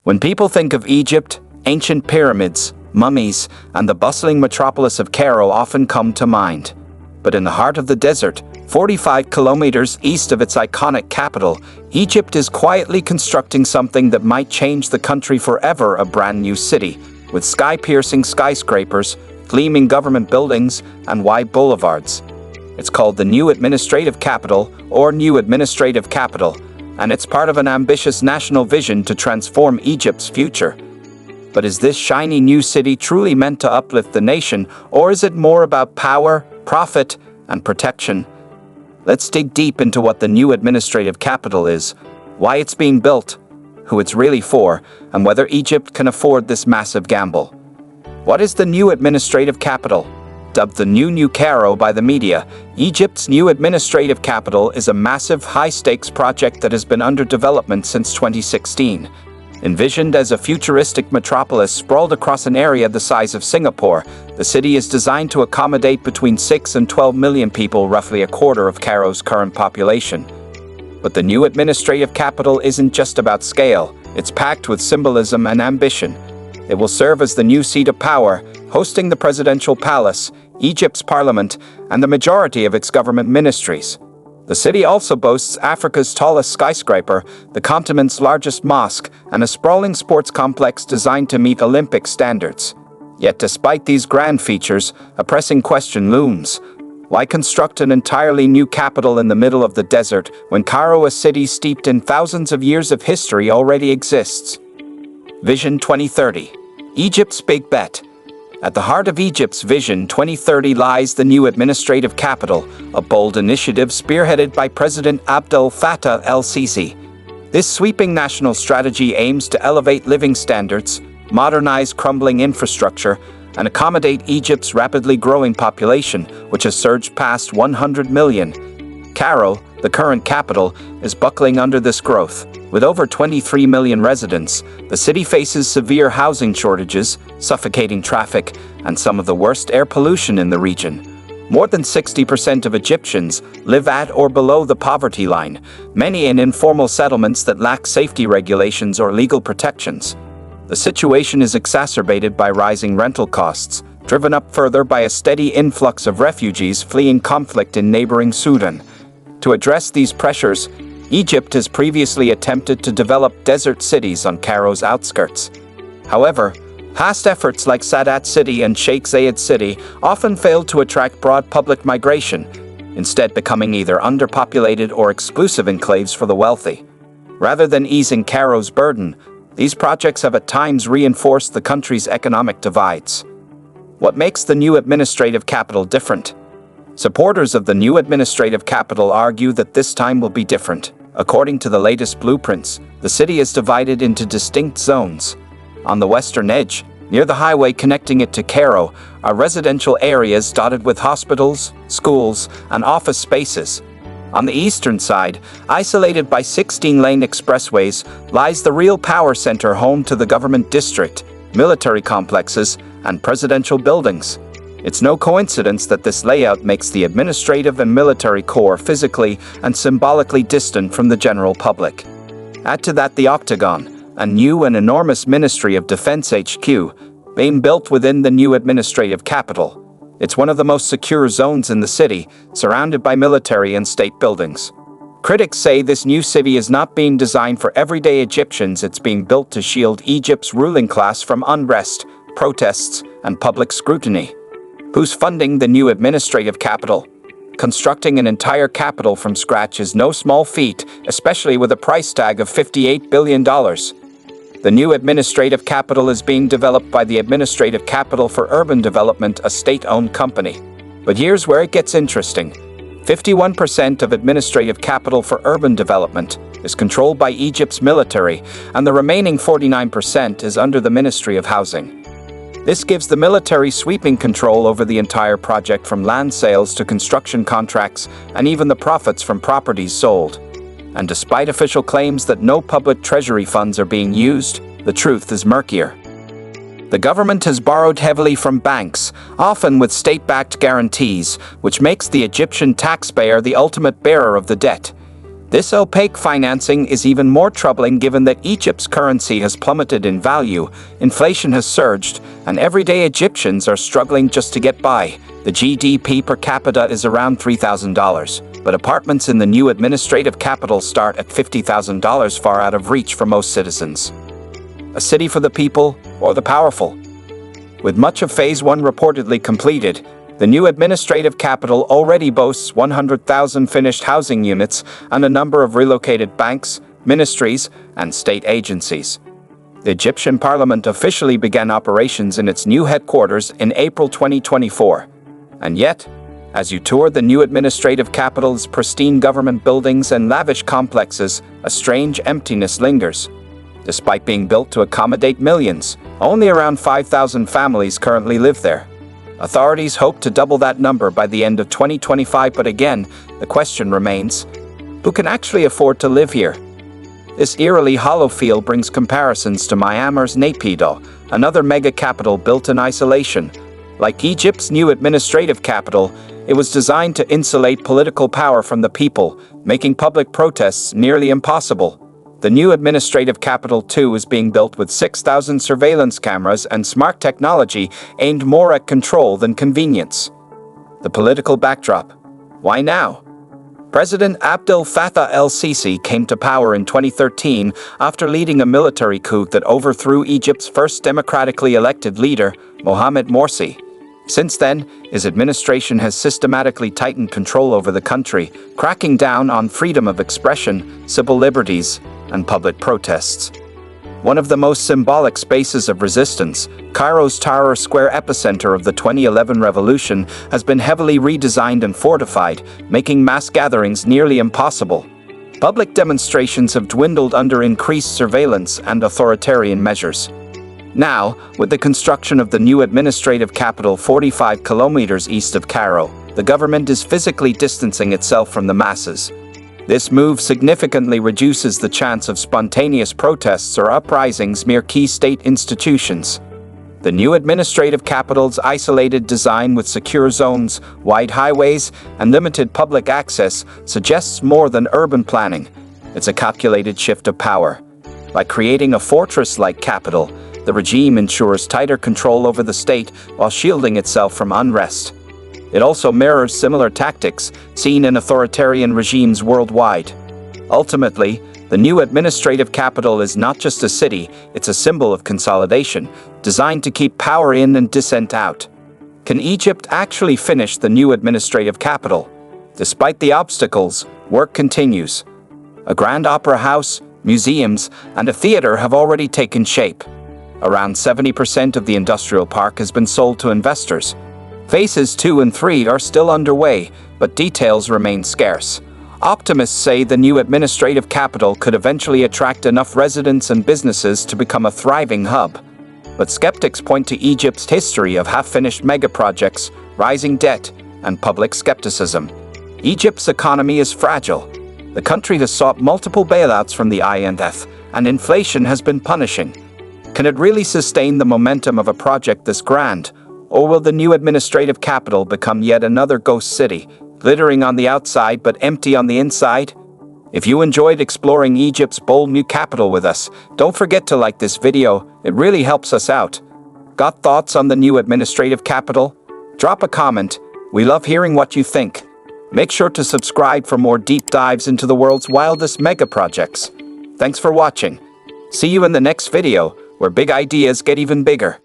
When people think of Egypt, ancient pyramids, mummies, and the bustling metropolis of Cairo often come to mind. But in the heart of the desert, 45 kilometers east of its iconic capital, Egypt is quietly constructing something that might change the country forever: a brand new city, with sky-piercing skyscrapers, gleaming government buildings, and wide boulevards. It's called the New Administrative Capital, or New Administrative Capital, and it's part of an ambitious national vision to transform Egypt's future. But is this shiny new city truly meant to uplift the nation, or is it more about power, profit, and protection? Let's dig deep into what the new administrative capital is, why it's being built, who it's really for, and whether Egypt can afford this massive gamble. What is the new administrative capital? Dubbed the New Cairo by the media, Egypt's new administrative capital is a massive, high-stakes project that has been under development since 2016. Envisioned as a futuristic metropolis sprawled across an area the size of Singapore, the city is designed to accommodate between 6 and 12 million people, roughly a quarter of Cairo's current population. But the new administrative capital isn't just about scale, it's packed with symbolism and ambition. It will serve as the new seat of power, hosting the presidential palace, Egypt's parliament, and the majority of its government ministries. The city also boasts Africa's tallest skyscraper, the continent's largest mosque, and a sprawling sports complex designed to meet Olympic standards. Yet despite these grand features, a pressing question looms. Why construct an entirely new capital in the middle of the desert when Cairo, a city steeped in thousands of years of history, already exists? Vision 2030. Egypt's big bet. At the heart of Egypt's Vision 2030 lies the new administrative capital, a bold initiative spearheaded by President Abdel Fattah el-Sisi. This sweeping national strategy aims to elevate living standards, modernize crumbling infrastructure, and accommodate Egypt's rapidly growing population, which has surged past 100 million. Cairo, the current capital, is buckling under this growth. With over 23 million residents, the city faces severe housing shortages, suffocating traffic, and some of the worst air pollution in the region. More than 60% of Egyptians live at or below the poverty line, many in informal settlements that lack safety regulations or legal protections. The situation is exacerbated by rising rental costs, driven up further by a steady influx of refugees fleeing conflict in neighboring Sudan. To address these pressures, Egypt has previously attempted to develop desert cities on Cairo's outskirts. However, past efforts like Sadat City and Sheikh Zayed City often failed to attract broad public migration, instead becoming either underpopulated or exclusive enclaves for the wealthy. Rather than easing Cairo's burden, these projects have at times reinforced the country's economic divides. What makes the new administrative capital different? Supporters of the new administrative capital argue that this time will be different. According to the latest blueprints, the city is divided into distinct zones. On the western edge, near the highway connecting it to Cairo, are residential areas dotted with hospitals, schools, and office spaces. On the eastern side, isolated by 16-lane expressways, lies the real power center home to the government district, military complexes, and presidential buildings. It's no coincidence that this layout makes the administrative and military core physically and symbolically distant from the general public. Add to that the Octagon, a new and enormous Ministry of Defense HQ, being built within the new administrative capital. It's one of the most secure zones in the city, surrounded by military and state buildings. Critics say this new city is not being designed for everyday Egyptians, it's being built to shield Egypt's ruling class from unrest, protests, and public scrutiny. Who's funding the new administrative capital? Constructing an entire capital from scratch is no small feat, especially with a price tag of $58 billion. The new administrative capital is being developed by the Administrative Capital for Urban Development, a state-owned company. But here's where it gets interesting. 51% of administrative capital for urban development is controlled by Egypt's military, and the remaining 49% is under the Ministry of Housing. This gives the military sweeping control over the entire project, from land sales to construction contracts and even the profits from properties sold. And despite official claims that no public treasury funds are being used, the truth is murkier. The government has borrowed heavily from banks, often with state-backed guarantees, which makes the Egyptian taxpayer the ultimate bearer of the debt. This opaque financing is even more troubling given that Egypt's currency has plummeted in value, inflation has surged, and everyday Egyptians are struggling just to get by. The GDP per capita is around $3,000, but apartments in the new administrative capital start at $50,000, far out of reach for most citizens. A city for the people or the powerful? With much of Phase 1 reportedly completed, the new administrative capital already boasts 100,000 finished housing units and a number of relocated banks, ministries, and state agencies. The Egyptian parliament officially began operations in its new headquarters in April 2024. And yet, as you tour the new administrative capital's pristine government buildings and lavish complexes, a strange emptiness lingers. Despite being built to accommodate millions, only around 5,000 families currently live there. Authorities hope to double that number by the end of 2025, but again, the question remains, who can actually afford to live here? This eerily hollow feel brings comparisons to Myanmar's Naypyidaw, another mega capital built in isolation. Like Egypt's new administrative capital, it was designed to insulate political power from the people, making public protests nearly impossible. The new administrative capital, too, is being built with 6,000 surveillance cameras and smart technology aimed more at control than convenience. The political backdrop. Why now? President Abdel Fattah el-Sisi came to power in 2013 after leading a military coup that overthrew Egypt's first democratically elected leader, Mohamed Morsi. Since then, his administration has systematically tightened control over the country, cracking down on freedom of expression, civil liberties, and public protests. One of the most symbolic spaces of resistance, Cairo's Tahrir Square, epicenter of the 2011 revolution, has been heavily redesigned and fortified, making mass gatherings nearly impossible. Public demonstrations have dwindled under increased surveillance and authoritarian measures. Now, with the construction of the new administrative capital 45 kilometers east of Cairo, the government is physically distancing itself from the masses. This move significantly reduces the chance of spontaneous protests or uprisings near key state institutions. The new administrative capital's isolated design with secure zones, wide highways, and limited public access suggests more than urban planning. It's a calculated shift of power. By creating a fortress-like capital, the regime ensures tighter control over the state while shielding itself from unrest. It also mirrors similar tactics seen in authoritarian regimes worldwide. Ultimately, the new administrative capital is not just a city, it's a symbol of consolidation, designed to keep power in and dissent out. Can Egypt actually finish the new administrative capital? Despite the obstacles, work continues. A grand opera house, museums, and a theater have already taken shape. Around 70% of the industrial park has been sold to investors. Phases 2 and 3 are still underway, but details remain scarce. Optimists say the new administrative capital could eventually attract enough residents and businesses to become a thriving hub. But skeptics point to Egypt's history of half-finished megaprojects, rising debt, and public skepticism. Egypt's economy is fragile. The country has sought multiple bailouts from the IMF, and inflation has been punishing. Can it really sustain the momentum of a project this grand? Or will the new administrative capital become yet another ghost city, glittering on the outside but empty on the inside? If you enjoyed exploring Egypt's bold new capital with us, don't forget to like this video, it really helps us out. Got thoughts on the new administrative capital? Drop a comment, we love hearing what you think. Make sure to subscribe for more deep dives into the world's wildest mega projects. Thanks for watching. See you in the next video, where big ideas get even bigger.